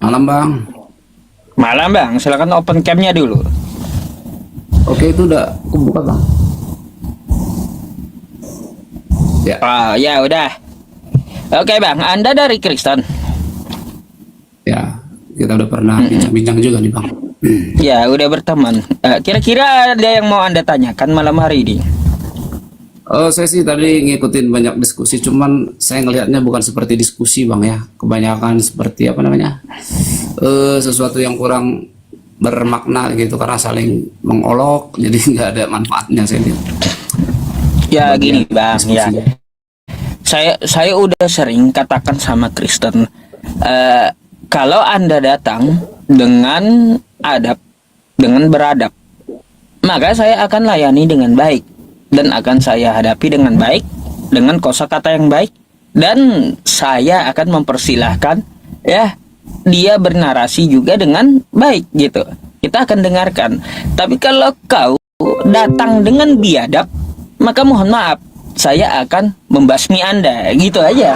Malam Bang. Malam Bang, silakan open cam-nya dulu. Oke, itu udah kebuka Bang. Ya, Oh ya udah. Oke Bang, Anda dari Kristen. ya. Kita udah pernah bincang-bincang juga nih Bang. Ya udah berteman. Kira-kira ada yang mau Anda tanyakan malam hari ini? Oh, saya sih tadi ngikutin banyak diskusi, cuman saya ngelihatnya bukan seperti diskusi Bang ya. Kebanyakan seperti apa namanya? Sesuatu yang kurang bermakna gitu karena saling mengolok, jadi nggak ada manfaatnya saya lihat. Ya gini Bagian Bang, ya. diskusinya. Saya udah sering katakan sama Kristen, kalau Anda datang dengan adab, dengan beradab, maka saya akan layani dengan baik dan akan saya hadapi dengan baik dengan kosakata yang baik, dan saya akan mempersilahkan ya dia bernarasi juga dengan baik gitu. Kita akan dengarkan. Tapi kalau kau datang dengan biadab, maka mohon maaf, saya akan membasmi Anda, gitu aja.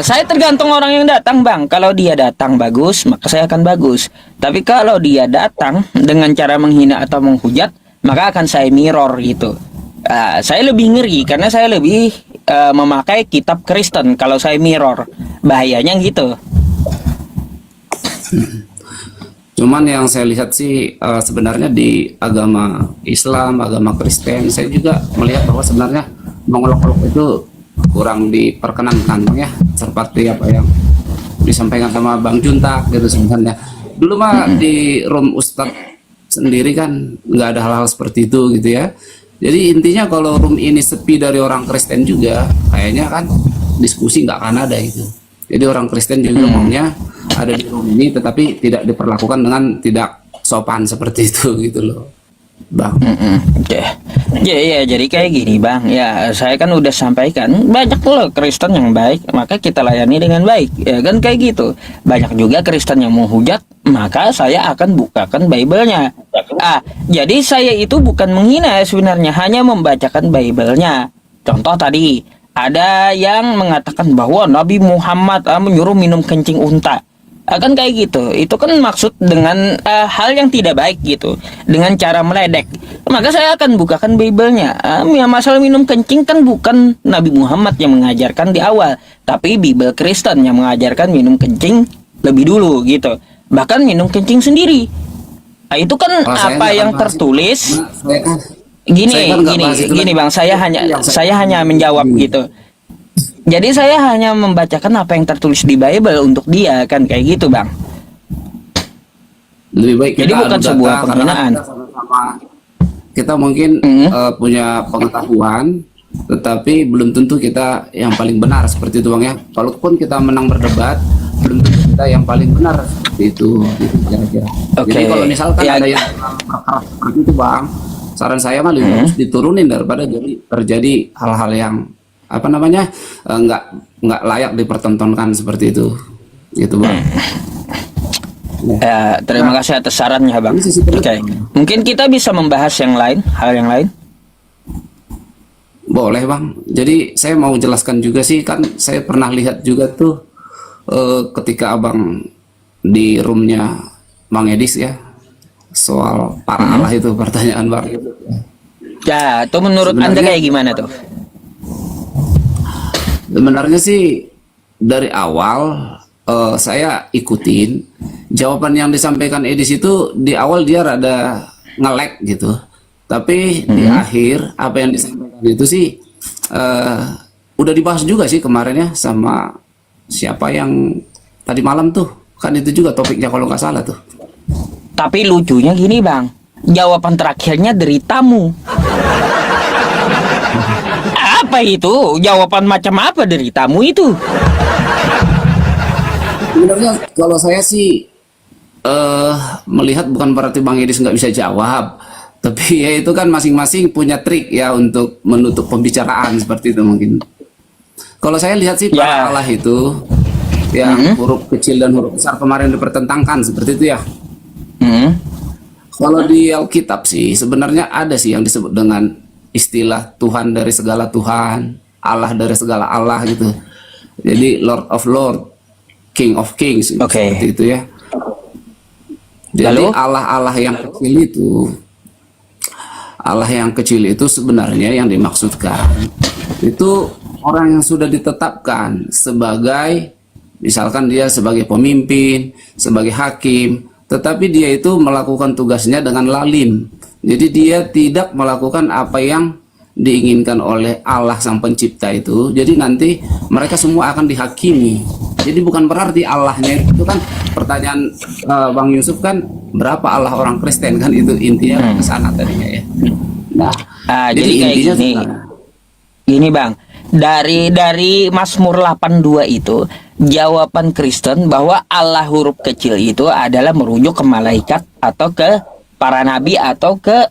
Saya tergantung orang yang datang Bang. Kalau dia datang bagus, maka saya akan bagus. Tapi kalau dia datang dengan cara menghina atau menghujat, maka akan saya mirror gitu. Saya lebih ngeri karena saya lebih memakai kitab Kristen kalau saya mirror. Bahayanya gitu. Cuman yang saya lihat sih sebenarnya di agama Islam, agama Kristen, saya juga melihat bahwa sebenarnya mengolok-olok itu kurang diperkenankan Bang ya. Seperti apa yang disampaikan sama Bang Juntak gitu sebenarnya. Dulu mah di room Ustadz sendiri kan nggak ada hal-hal seperti itu gitu ya. Jadi intinya kalau room ini sepi dari orang Kristen juga, kayaknya kan diskusi nggak akan ada gitu. Jadi orang Kristen juga maunya ada di room ini, tetapi tidak diperlakukan dengan tidak sopan seperti itu gitu loh, Bang. Oke. Ya, jadi kayak gini Bang. Ya, saya kan udah sampaikan banyak loh Kristen yang baik, maka kita layani dengan baik. Ya kan kayak gitu. Banyak juga Kristen yang menghujat, maka saya akan bukakan Bible-nya. Jadi saya itu bukan menghina sebenarnya, hanya membacakan Bible-nya. Contoh tadi, ada yang mengatakan bahwa Nabi Muhammad menyuruh minum kencing unta. Kan kayak gitu. Itu kan maksud dengan hal yang tidak baik gitu, dengan cara meledek. Maka saya akan bukakan Bible-nya. Ya, masalah minum kencing kan bukan Nabi Muhammad yang mengajarkan di awal, tapi Bible Kristen yang mengajarkan minum kencing lebih dulu gitu. Bahkan minum kencing sendiri. Itu kan apa yang tertulis. Gini Bang, saya hanya menjawab gitu. Jadi saya hanya membacakan apa yang tertulis di Bible untuk dia, kan kayak gitu Bang. Lebih baik Jadi kita bukan adu sebuah data, karena penghinaan. kita sama-sama, kita mungkin punya pengetahuan, tetapi belum tentu kita yang paling benar seperti itu Bang ya. Kalaupun kita menang berdebat, belum tentu kita yang paling benar seperti itu, gitu kira-kira. Oke. Jadi kalau misalkan Ya. ada yang berkeras seperti itu Bang, saran saya mah lebih harus diturunin daripada jadi terjadi hal-hal yang apa namanya nggak layak dipertontonkan seperti itu, gitu Bang. Ya, terima kasih atas sarannya Bang. Ini sisi Oke. Mungkin kita bisa membahas yang lain, hal yang lain. Boleh Bang. Jadi saya mau jelaskan juga sih, kan saya pernah lihat juga tuh ketika Abang di roomnya Bang Edis ya, soal para Allah itu pertanyaan Bang. Ya, itu menurut Anda Sebenarnya- kayak gimana tuh? Sebenarnya sih dari awal saya ikutin jawaban yang disampaikan Edis itu. Di awal dia rada nge-lag gitu, tapi di akhir apa yang disampaikan itu sih udah dibahas juga sih kemarin ya sama siapa yang tadi malam tuh, kan itu juga topiknya kalau nggak salah tuh. Tapi lucunya gini Bang, jawaban terakhirnya dari tamu. Apa itu? Jawaban macam apa dari tamu itu? Sebenarnya kalau saya sih melihat bukan berarti Bang Edis nggak bisa jawab, tapi ya itu kan masing-masing punya trik ya untuk menutup pembicaraan seperti itu mungkin. Kalau saya lihat sih para Allah itu yang huruf kecil dan huruf besar kemarin dipertentangkan seperti itu ya. Kalau di Alkitab sih sebenarnya ada sih yang disebut dengan istilah Tuhan dari segala Tuhan, Allah dari segala Allah gitu. Jadi Lord of Lord. King of Kings Oke. seperti itu ya. Jadi Lalu? Allah yang kecil itu sebenarnya yang dimaksudkan itu orang yang sudah ditetapkan sebagai, misalkan dia sebagai pemimpin, sebagai hakim, tetapi dia itu melakukan tugasnya dengan lalim. Jadi dia tidak melakukan apa yang diinginkan oleh Allah sang pencipta itu. Jadi nanti mereka semua akan dihakimi. Jadi bukan berarti Allahnya itu kan, pertanyaan Bang Yusuf kan, berapa Allah orang Kristen kan, itu intinya ke sana tadinya ya. Nah, Jadi kayak intinya gini. sebenarnya, Gini Bang, dari Mazmur 82 itu jawaban Kristen bahwa Allah huruf kecil itu adalah merujuk ke malaikat atau ke para nabi atau ke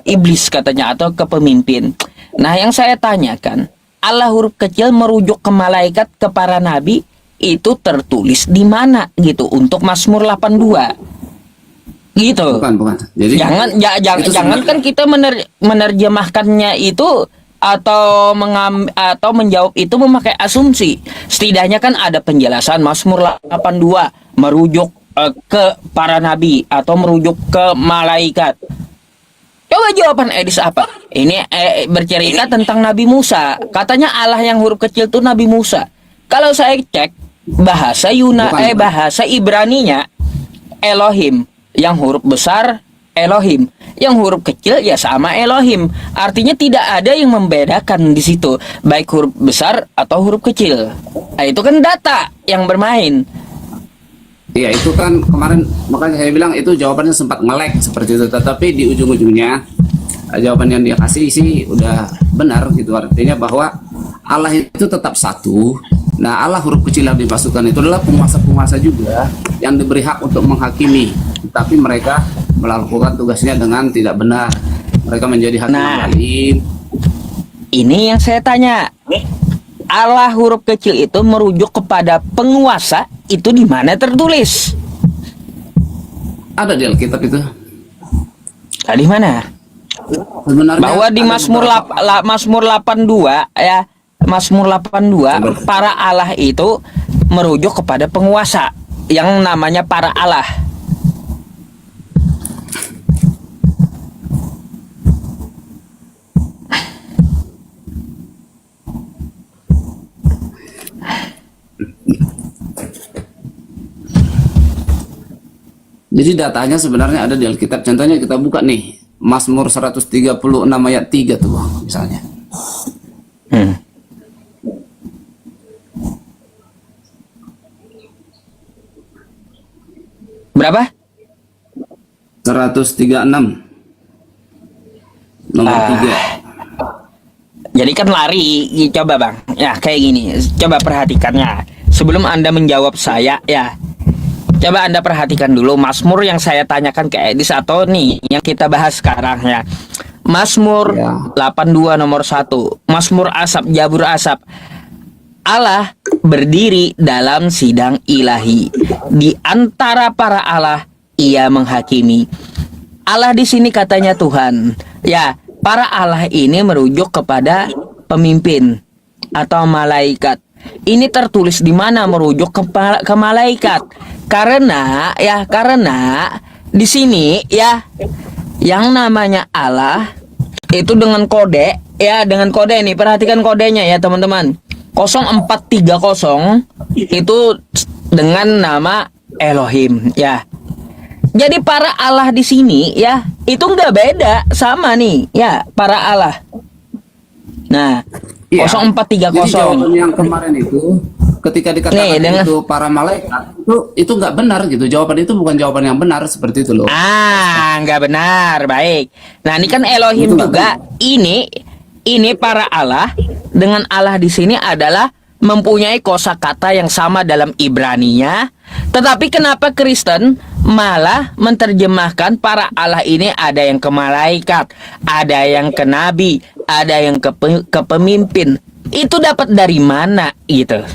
iblis katanya, atau ke pemimpin. Nah, yang saya tanyakan, Allah huruf kecil merujuk ke malaikat, ke para nabi, itu tertulis di mana gitu untuk Mazmur 82? Gitu. bukan. Jadi itu Jangan kan kita menerjemahkannya itu atau atau menjawab itu memakai asumsi. Setidaknya kan ada penjelasan Mazmur 82 merujuk ke para nabi atau merujuk ke malaikat. Coba jawaban Edis apa? Ini bercerita tentang Nabi Musa. Katanya Allah yang huruf kecil itu Nabi Musa. Kalau saya cek bahasa bahasa Ibraninya Elohim, yang huruf besar Elohim, yang huruf kecil ya sama Elohim. Artinya tidak ada yang membedakan di situ, baik huruf besar atau huruf kecil. Nah, itu kan data yang bermain. ya itu kan kemarin, makanya saya bilang itu jawabannya sempat nge-lag seperti itu, tetapi di ujung-ujungnya jawaban yang dia kasih sih udah benar gitu. Artinya bahwa Allah itu tetap satu. Nah, Allah huruf kecil yang dimasukkan itu adalah penguasa-penguasa juga yang diberi hak untuk menghakimi, tapi mereka melakukan tugasnya dengan tidak benar. Mereka menjadi hakim yang lain. Ini yang saya tanya. Allah huruf kecil itu merujuk kepada penguasa, itu di mana tertulis? Ada di Alkitab itu. Di mana? Sebenarnya Bahwa di ada Mazmur 82 ya, Mazmur 82 para Allah itu merujuk kepada penguasa yang namanya para Allah. Jadi datanya sebenarnya ada di Alkitab. Contohnya kita buka nih, Mazmur 136 ayat 3 tuh Bang, misalnya. Berapa? 136 nomor 3. Jadi kan lari, coba Bang. Ya kayak gini, coba perhatikannya. Sebelum Anda menjawab saya ya, coba Anda perhatikan dulu Mazmur yang saya tanyakan ke Edis atau nih yang kita bahas sekarang ya. Mazmur Ya. 82 nomor 1. Mazmur Asap, Jabur Asap. Allah berdiri dalam sidang ilahi. Di antara para Allah ia menghakimi. Allah di sini katanya Tuhan. Ya, para Allah ini merujuk kepada pemimpin atau malaikat. Ini tertulis di mana merujuk ke malaikat? Karena di sini ya yang namanya Allah itu dengan kode ya, dengan kode ini, perhatikan kodenya ya teman-teman. 0430 itu dengan nama Elohim ya. Jadi para Allah di sini ya itu nggak beda sama nih ya para Allah. Nah, Iya. 0430 Jadi jawaban yang kemarin itu ketika dikatakan itu para malaikat itu nggak benar gitu. Jawaban itu bukan jawaban yang benar seperti itu loh. nggak benar, baik. Nah, ini kan Elohim Itu nggak juga. Ini para Allah dengan Allah di sini adalah mempunyai kosakata yang sama dalam Ibraninya. Tetapi kenapa Kristen malah menerjemahkan para Allah ini ada yang ke malaikat, ada yang ke nabi, ada yang ke pemimpin? Itu dapat dari mana gitu?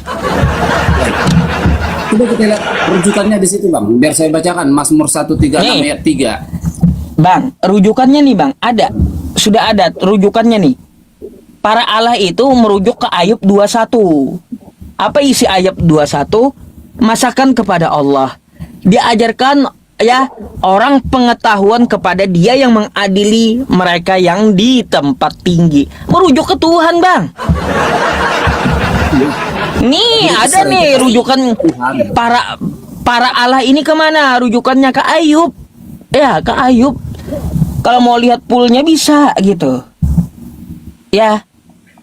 Coba kita lihat rujukannya di situ Bang. Biar saya bacakan Mazmur 136 Nih. ayat 3. Bang, rujukannya nih Bang, ada. Sudah ada rujukannya nih. Para Allah itu merujuk ke Ayub 21. Apa isi Ayub 21? masakan kepada Allah. Diajarkan ya orang pengetahuan kepada dia yang mengadili mereka yang di tempat tinggi. Merujuk ke Tuhan, Bang. Nih ada nih rujukan para Allah ini kemana? Rujukannya ke Ayub. Ya, ke Ayub. Kalau mau lihat poolnya bisa gitu. Ya.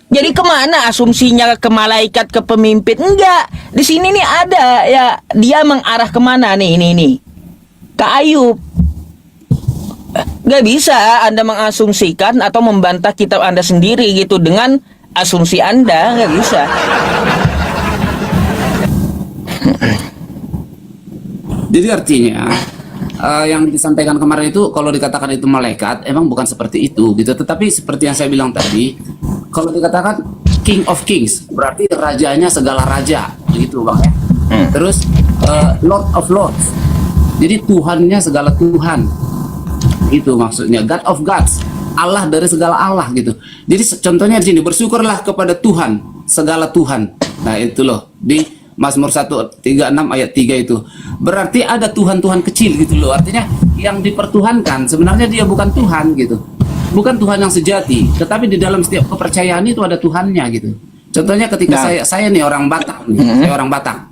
Jadi kemana asumsinya, ke malaikat, ke pemimpin? Enggak. Di sini nih ada ya, dia mengarah kemana nih ini. Ke Ayub. Gak bisa Anda mengasumsikan atau membantah kitab Anda sendiri gitu dengan asumsi Anda, gak bisa. Jadi artinya yang disampaikan kemarin itu kalau dikatakan itu malaikat emang bukan seperti itu gitu. Tetapi seperti yang saya bilang tadi, kalau dikatakan King of Kings berarti rajanya segala raja begitu Bang ya. Terus Lord of Lords. Jadi Tuhannya segala Tuhan. Itu maksudnya God of Gods. Allah dari segala Allah gitu. Jadi contohnya di sini bersyukurlah kepada Tuhan, segala Tuhan. Nah, itu loh di Mazmur 136 ayat 3 itu. Berarti ada Tuhan-Tuhan kecil gitu loh. Artinya yang dipertuhankan sebenarnya dia bukan Tuhan gitu. Bukan Tuhan yang sejati, tetapi di dalam setiap kepercayaan itu ada Tuhannya gitu. Contohnya ketika saya nih orang Batak nih, saya orang Batak.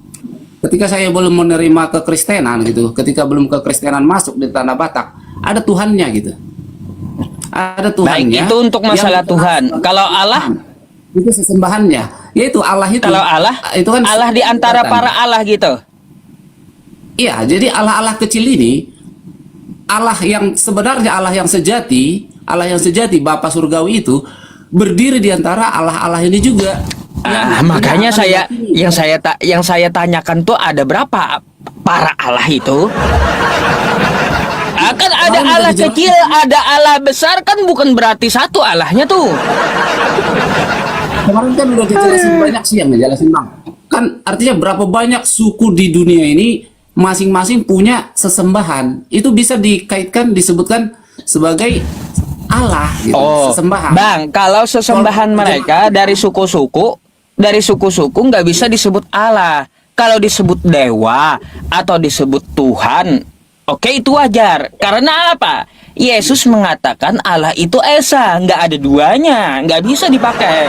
Ketika saya belum menerima kekristenan gitu, ketika belum kekristenan masuk di tanah Batak, ada Tuhannya gitu. Ada Tuhannya. Baik, itu untuk masalah Tuhan. Kalau Allah itu sesembahannya, yaitu Allah itu. Kalau Allah itu kan Allah di antara para Allah gitu. Iya, jadi Allah-Allah kecil ini, Allah yang sebenarnya Allah yang sejati, Bapa surgawi itu berdiri di antara Allah-Allah ini juga. Makanya yang saya tanyakan tuh ada berapa para Allah itu? Akan ada Allah kecil, ada Allah besar, kan bukan berarti satu Allahnya tuh. Kemarin kan udah dijelasin banyak sih yang ngejelasin Bang. Kan artinya berapa banyak suku di dunia ini masing-masing punya sesembahan. Itu bisa dikaitkan, disebutkan sebagai Allah gitu, sesembahan. Bang, kalau sesembahan mereka dari suku-suku nggak bisa disebut Allah. Kalau disebut dewa atau disebut Tuhan, oke, itu wajar. Karena apa? Yesus mengatakan Allah itu esa, nggak ada duanya, nggak bisa dipakai.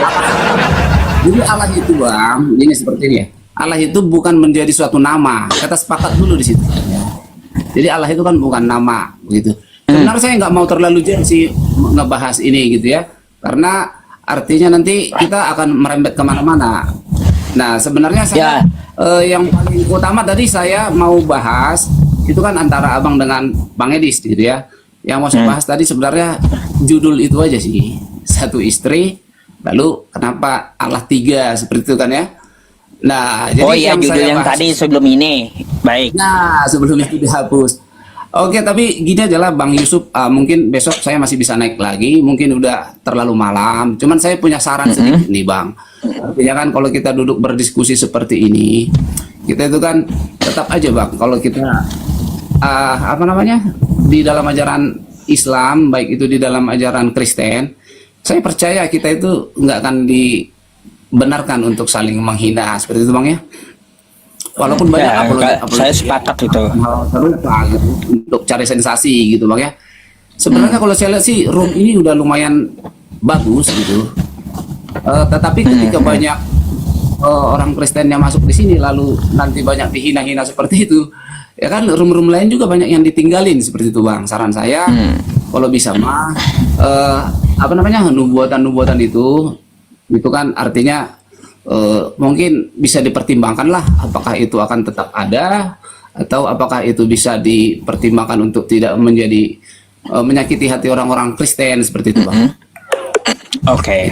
Jadi Allah itu Bang, ini seperti ini ya. Allah itu bukan menjadi suatu nama. Kita sepakat dulu di situ. Jadi Allah itu kan bukan nama, begitu. Sebenarnya saya nggak mau terlalu jauh sih ngebahas ini gitu ya, karena artinya nanti kita akan merembet kemana-mana. Nah sebenarnya saya yang paling utama tadi saya mau bahas itu kan antara Abang dengan Bang Edis gitu ya. Yang mau saya bahas tadi sebenarnya judul itu aja sih, satu istri, lalu kenapa Allah tiga seperti itu kan ya. Nah jadi judul yang bahas tadi sebelum ini, baik. Nah sebelum itu dihapus. Oke, tapi gini aja lah Bang Yusuf, mungkin besok saya masih bisa naik lagi, mungkin udah terlalu malam. Cuman saya punya saran sedikit nih Bang. Artinya kan kalau kita duduk berdiskusi seperti ini, kita itu kan tetap aja Bang, kalau kita di dalam ajaran Islam, baik itu di dalam ajaran Kristen, saya percaya kita itu nggak akan dibenarkan untuk saling menghina seperti itu Bang ya. Walaupun banyak saya sepakat itu hal serupa gitu, untuk cari sensasi gitu Bang ya. Sebenarnya kalau saya lihat sih room ini udah lumayan bagus gitu. Tetapi ketika banyak orang Kristen yang masuk di sini lalu nanti banyak dihina-hina seperti itu, ya kan room-room lain juga banyak yang ditinggalin seperti itu Bang. Saran saya kalau bisa mah nubuatan-nubuatan itu kan artinya mungkin bisa dipertimbangkan lah apakah itu akan tetap ada atau apakah itu bisa dipertimbangkan untuk tidak menjadi menyakiti hati orang-orang Kristen seperti itu Bang. Oke.